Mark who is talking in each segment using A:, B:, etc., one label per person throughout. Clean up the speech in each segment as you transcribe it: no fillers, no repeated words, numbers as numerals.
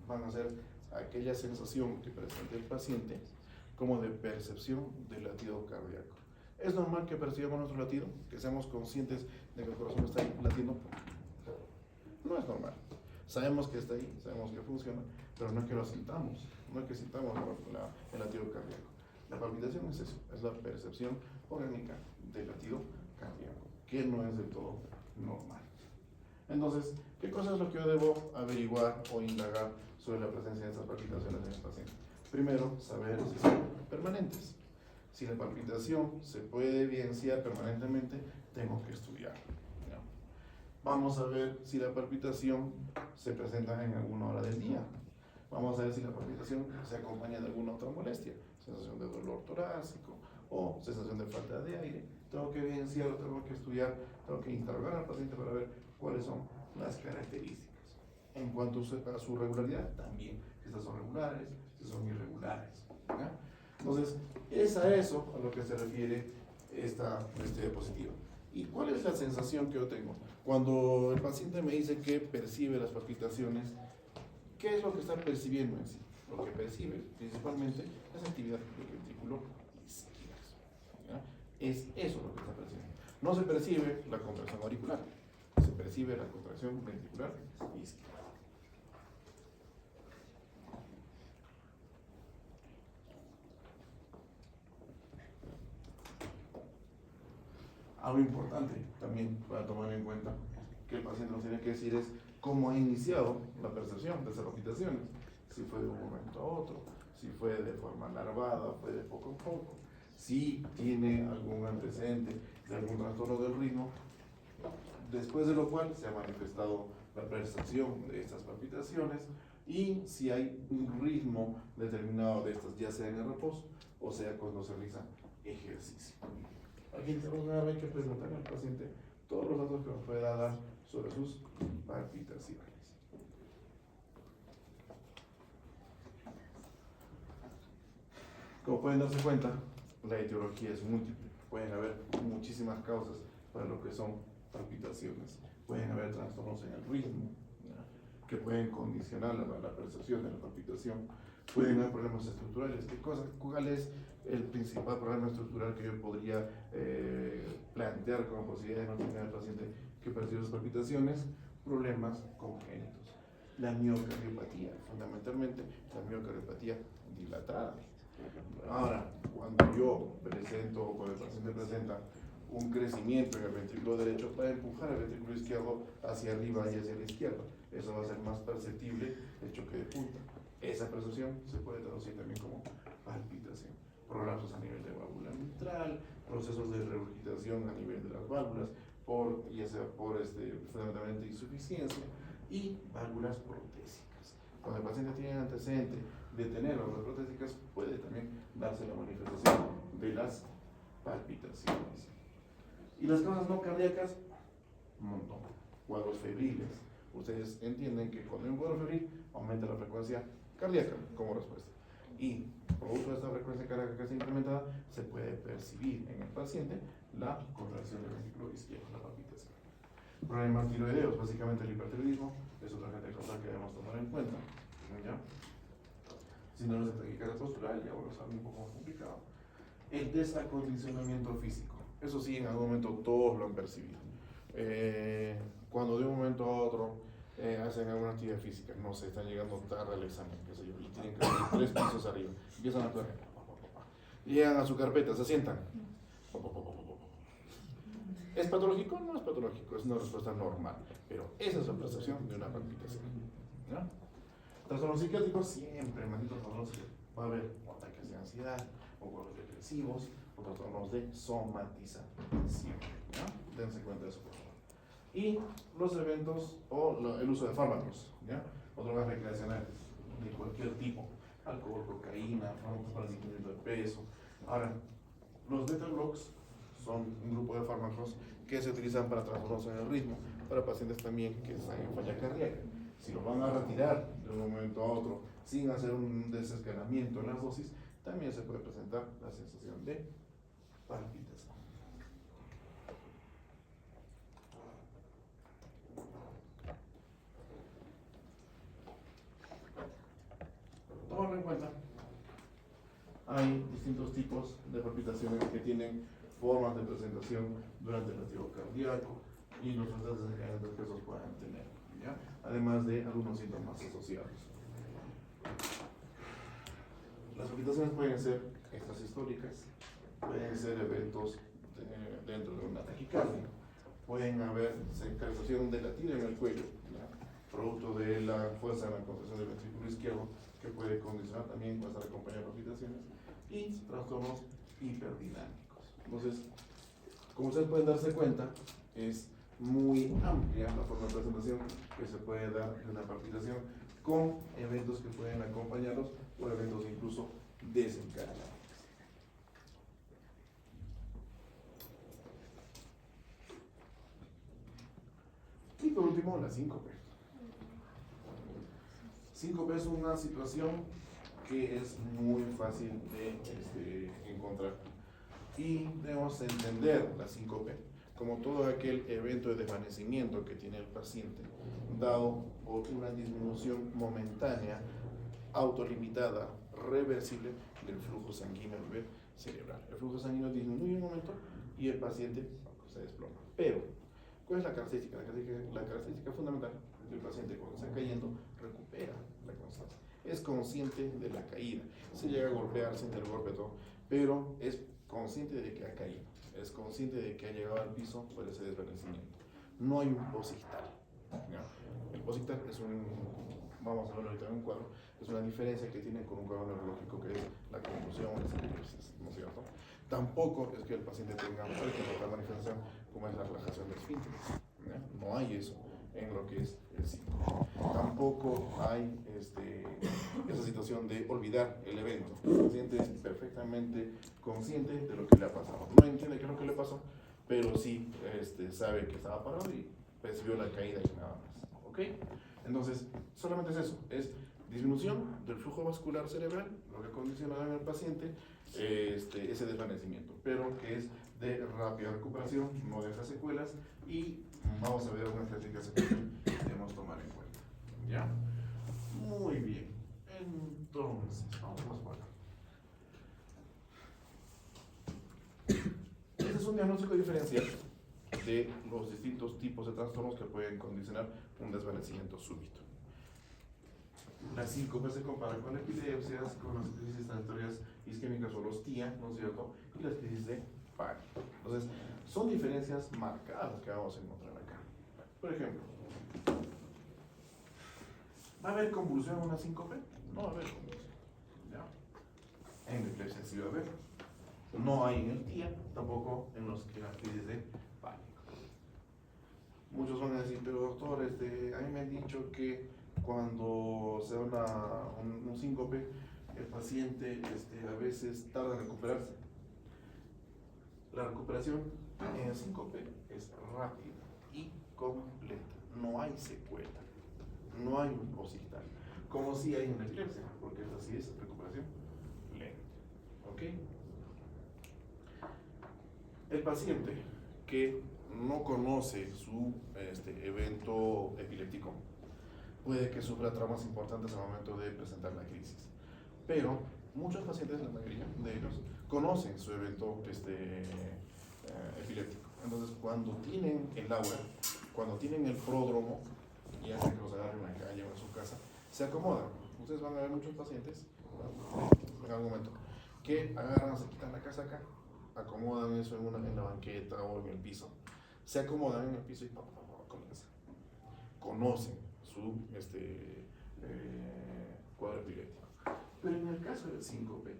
A: van a ser aquella sensación que presenta el paciente como de percepción del latido cardíaco. ¿Es normal que percibamos nuestro latido? ¿Que seamos conscientes de que el corazón está ahí latiendo? No es normal. Sabemos que está ahí, sabemos que funciona, pero no es que lo sintamos, no es que sintamos el latido cardíaco. La palpitación es eso, es la percepción orgánica del latido cardíaco, que no es del todo normal. Entonces, ¿qué cosa es lo que yo debo averiguar o indagar sobre la presencia de estas palpitaciones en el paciente? Primero, saber si son permanentes. Si la palpitación se puede evidenciar permanentemente, tengo que estudiarlo. Vamos a ver si la palpitación se presenta en alguna hora del día. Vamos a ver si la palpitación se acompaña de alguna otra molestia, sensación de dolor torácico o sensación de falta de aire. Tengo que evidenciarlo, tengo que estudiar, tengo que interrogar al paciente para ver cuáles son las características. En cuanto a su regularidad, también, si estas son regulares, si son irregulares. ¿Ya? Entonces, es a eso a lo que se refiere esta diapositiva. ¿Y cuál es la sensación que yo tengo? Cuando el paciente me dice que percibe las palpitaciones, ¿qué es lo que está percibiendo en sí? Lo que percibe principalmente es actividad del ventrículo izquierdo. ¿Ya? Es eso lo que está percibiendo. No se percibe la contracción auricular, se percibe la contracción ventricular izquierda. Algo importante también para tomar en cuenta que el paciente nos tiene que decir es cómo ha iniciado la percepción de esas palpitaciones. Si fue de un momento a otro, si fue de forma larvada, fue de poco en poco, si tiene algún antecedente de algún trastorno del ritmo, después de lo cual se ha manifestado la percepción de estas palpitaciones y si hay un ritmo determinado de estas, ya sea en el reposo o sea cuando se realiza ejercicio. Aquí hay que preguntarle al paciente todos los datos que nos pueda dar sobre sus palpitaciones. Como pueden darse cuenta, la etiología es múltiple. Pueden haber muchísimas causas para lo que son palpitaciones. Pueden haber trastornos en el ritmo, ¿ya? Que pueden condicionar la percepción de la palpitación. Pueden haber problemas estructurales. ¿Cuál es el principal problema estructural que yo podría plantear como posibilidad de no tener al paciente que percibe sus palpitaciones? Problemas congénitos. La miocardiopatía, fundamentalmente la miocardiopatía dilatada. Ahora, cuando yo presento o cuando el paciente presenta un crecimiento en el ventrículo derecho para empujar el ventrículo izquierdo hacia arriba y hacia la izquierda, eso va a ser más perceptible el choque de punta. Esa percepción se puede traducir también como palpitación. Prolapsos a nivel de válvula mitral, procesos de regurgitación a nivel de las válvulas, ya sea por fundamentalmente insuficiencia, y válvulas protésicas. Cuando el paciente tiene antecedente de tener válvulas protésicas, puede también darse la manifestación de las palpitaciones. Y las causas no cardíacas, un montón. Cuadros febriles. Ustedes entienden que cuando hay un cuadro febril, aumenta la frecuencia cardíaca como respuesta. Y producto de esta frecuencia cardíaca que está incrementada, se puede percibir en el paciente la contracción del ventrículo izquierdo, la palpitación. Problemas tiroideos, básicamente el hipertiroidismo, es otra cosa que debemos tomar en cuenta. ¿Ya? Síndrome de taquicardia postural, ya bueno, es algo un poco más complicado. El desacondicionamiento físico, eso sí, en algún momento todos lo han percibido. Cuando de un momento a otro hacen alguna actividad física, no sé, están llegando tarde al examen, qué sé yo, y tienen que subir 3 pisos arriba, empiezan a correr, llegan a su carpeta, se sientan. ¿Es patológico? No es patológico, es una respuesta normal, pero esa es la percepción de una palpitación. ¿Ya? Trastornos psiquiátricos, siempre, malditos trastornos, va a haber ataques de ansiedad, o cuadros depresivos, o trastornos de somatización. ¿Ya? Dense cuenta de eso, por favor. Y los eventos o el uso de fármacos, ¿ya? O drogas recreacionales de cualquier tipo, alcohol, cocaína, fármacos para el seguimiento de peso. Ahora, los beta blocks son un grupo de fármacos que se utilizan para trastornos en el ritmo, para pacientes también que están en falla cardíaca. Si lo van a retirar de un momento a otro sin hacer un desescalamiento en las dosis, también se puede presentar la sensación de palpitación. hay distintos tipos de palpitaciones que tienen formas de presentación durante el latido cardíaco y los antecedentes que esos puedan tener, ¿ya? Además de algunos síntomas asociados. Las palpitaciones pueden ser extrasistólicas, pueden ser eventos dentro de una taquicardia, pueden haber secreción de latido en el cuello, ¿ya? Producto de la fuerza de la contracción del ventrículo izquierdo, que puede condicionar también, puede estar acompañado de palpitaciones, y trastornos hiperdinámicos. Entonces, como ustedes pueden darse cuenta, es muy amplia la forma de presentación que se puede dar de una palpitación con eventos que pueden acompañarlos o eventos incluso desencadenantes. Y por último, la síncope. Síncope es una situación que es muy fácil de encontrar. Y debemos entender la síncope como todo aquel evento de desvanecimiento que tiene el paciente, dado por una disminución momentánea, autolimitada, reversible del flujo sanguíneo a nivel cerebral. El flujo sanguíneo disminuye un momento y el paciente se desploma. Pero, ¿cuál es la característica? La característica fundamental es que el paciente, cuando está cayendo, recupera la constancia. Es consciente de la caída. Se llega a golpear, siente el golpe, todo, pero es consciente de que ha caído. Es consciente de que ha llegado al piso por ese desvanecimiento. No hay un posictal. ¿Ya? El posictal es vamos a verlo ahorita en un cuadro, es una diferencia que tiene con un cuadro neurológico que es la convulsión, las eclipses, ¿no es cierto? Tampoco es que el paciente tenga, por ejemplo, otra manifestación como es la relajación del esfínter. No hay eso en lo que es el síncope. Tampoco hay esa situación de olvidar el evento. El paciente es perfectamente consciente de lo que le ha pasado. No entiende qué es lo que le pasó, pero sí sabe que estaba parado y percibió la caída y nada más. ¿Ok? Entonces, solamente es eso, es disminución del flujo vascular cerebral, lo que condiciona en el paciente ese desvanecimiento, pero que es de rápida recuperación, no deja secuelas y vamos a ver algunas características que debemos tomar en cuenta. ¿Ya? Muy bien. Entonces, vamos por acá. Este es un diagnóstico diferencial de los distintos tipos de trastornos que pueden condicionar un desvanecimiento súbito. La síncope se compara con epilepsias, con las crisis transitorias isquémicas o los TIA, ¿no es cierto? Y las crisis de pánico. Entonces, son diferencias marcadas que vamos a encontrar acá. Por ejemplo, ¿va a haber convulsión en una síncope? No va a haber convulsión. ¿Ya? En la epilepsia sí va a haber. No hay en el TIA, tampoco en las crisis de pánico. Muchos van a decir, pero doctor, a mí me han dicho que cuando se da un síncope, el paciente a veces tarda en recuperarse. La recuperación en el síncope es rápida y completa. No hay secuela, no hay un posictal, como si hay en la epilepsia, porque esta sí es recuperación lenta. ¿Ok? El paciente que no conoce su evento epiléptico puede que sufra traumas importantes al momento de presentar la crisis. Pero muchos pacientes, la mayoría de ellos, conocen su evento epiléptico. Entonces, cuando tienen el aura, cuando tienen el pródromo, ya sea que los agarren en la calle o en su casa, se acomodan. Ustedes van a ver muchos pacientes, en algún momento, que agarran, se quitan la casaca, acomodan eso en la banqueta o en el piso, se acomodan en el piso y comienzan. Conocen su cuadro epiléptico. Pero en el caso del síncope,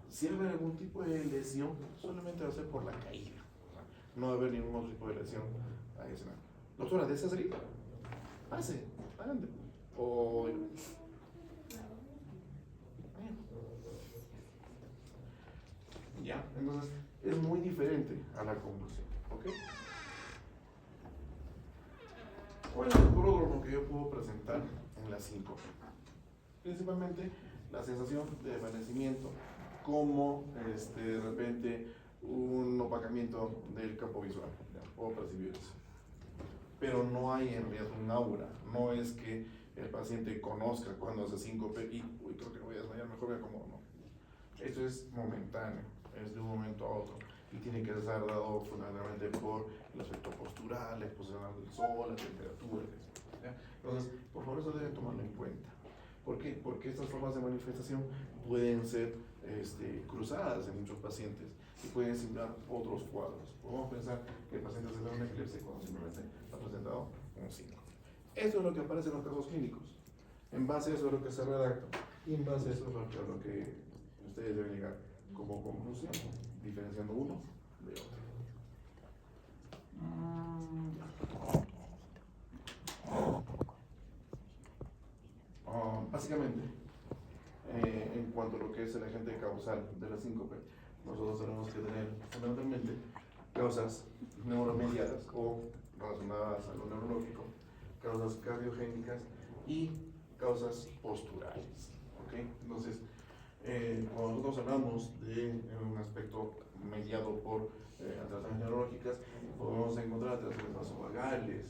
A: si hay algún tipo de lesión, solamente va a ser por la caída. No va a haber ningún otro tipo de lesión adicional. Doctora, ¿desea salir? Pase, adelante. O... Ya, entonces es muy diferente a la convulsión. ¿Ok? ¿Cuál es el pródromo que yo puedo presentar en la síncope? Principalmente la sensación de desvanecimiento, como de repente un opacamiento del campo visual. ¿Ya? Puedo percibir eso. Pero no hay en realidad un aura. No es que el paciente conozca cuando hace síncope y, uy, creo que me voy a desmayar, mejor me acomodo. No. Esto es momentáneo, es de un momento a otro y tiene que ser dado fundamentalmente por el aspecto postural, la exposición del sol, la temperatura, etc. ¿Ya? Entonces, por favor, eso deben tomarlo en cuenta. ¿Por qué? Porque estas formas de manifestación pueden ser cruzadas en muchos pacientes y pueden simular otros cuadros. Podemos pensar que el paciente se da una eclipse cuando simplemente ha presentado un síncope. Esto es lo que aparece en los casos clínicos. En base a eso es lo que se redacta y en base a eso es lo que ustedes deben llegar como conclusión, diferenciando uno de otro. Básicamente, en cuanto a lo que es el agente causal de la síncope, nosotros tenemos que tener fundamentalmente causas neuromediadas o relacionadas a lo neurológico, causas cardiogénicas y causas posturales. ¿Okay? Entonces, cuando nosotros hablamos de un aspecto mediado por alteraciones neurológicas, podemos encontrar alteraciones vasovagales,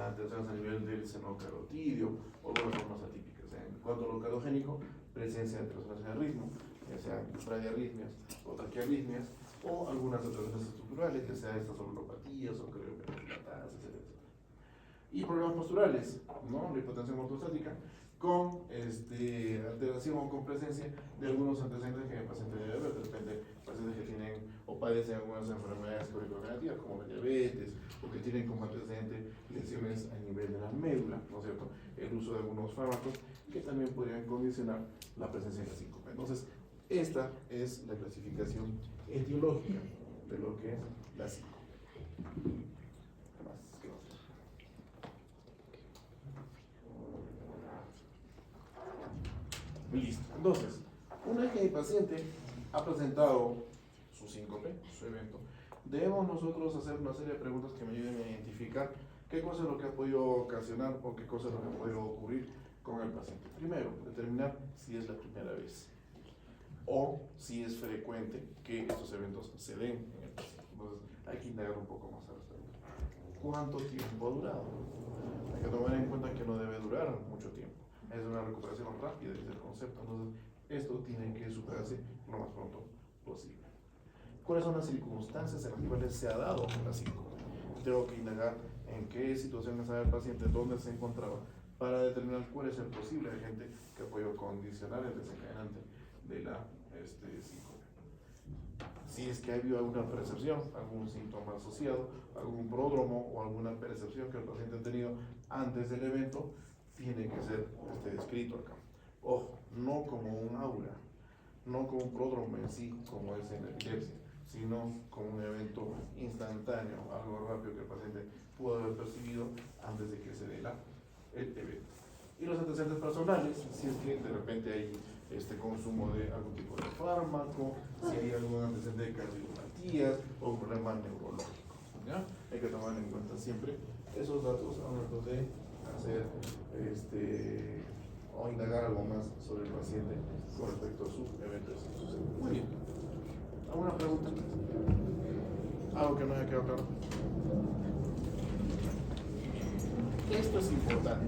A: alteraciones a nivel del seno carotidio o otras formas atípicas. En cuanto a lo cardiogénico, presencia de alteraciones en el ritmo, ya sean bradiarritmias o taquiarritmias, o algunas alteraciones estructurales, ya sea estas ortopatías o cardiopatías dilatadas, etc. Y problemas posturales, ¿no? La hipotensión ortostática, con alteración o con presencia de algunos antecedentes que el paciente debe ver, de repente pacientes que tienen o padecen algunas enfermedades crónico-degenerativas como la diabetes, o que tienen como antecedente lesiones a nivel de la médula, ¿no es cierto? El uso de algunos fármacos que también podrían condicionar la presencia de la síncope. Entonces, esta es la clasificación etiológica de lo que es la síncope. Listo. Entonces, una vez que el paciente ha presentado su síncope, su evento, debemos nosotros hacer una serie de preguntas que me ayuden a identificar qué cosa es lo que ha podido ocasionar o qué cosa es lo que ha podido ocurrir con el paciente. Primero, determinar si es la primera vez o si es frecuente que estos eventos se den en el paciente. Entonces, hay que indagar un poco más al respecto. ¿Cuánto tiempo ha durado? Hay que tomar en cuenta que no debe durar mucho tiempo. Es una recuperación rápida, es el concepto. Entonces, esto tiene que superarse lo más pronto posible. ¿Cuáles son las circunstancias en las cuales se ha dado la síncope? Tengo que indagar en qué situación estaba el paciente, dónde se encontraba, para determinar cuál es el posible agente que puede condicionar el desencadenante de la síncope. Si es que ha habido alguna percepción, algún síntoma asociado, algún pródromo o alguna percepción que el paciente ha tenido antes del evento, tiene que ser descrito acá. Ojo, no como un aura, no como un pródromo en sí, como es en la epilepsia, sino como un evento instantáneo, algo rápido que el paciente pudo haber percibido antes de que se dé el evento. Y los antecedentes personales, si es que de repente hay consumo de algún tipo de fármaco, si hay algún antecedente de cardiopatías o problemas neurológicos, ¿ya? Hay que tomar en cuenta siempre esos datos a momento de hacer o indagar algo más sobre el paciente con respecto a su evento de síncope. Muy bien. ¿Alguna pregunta? ¿Algo que no haya quedado claro? Esto es importante.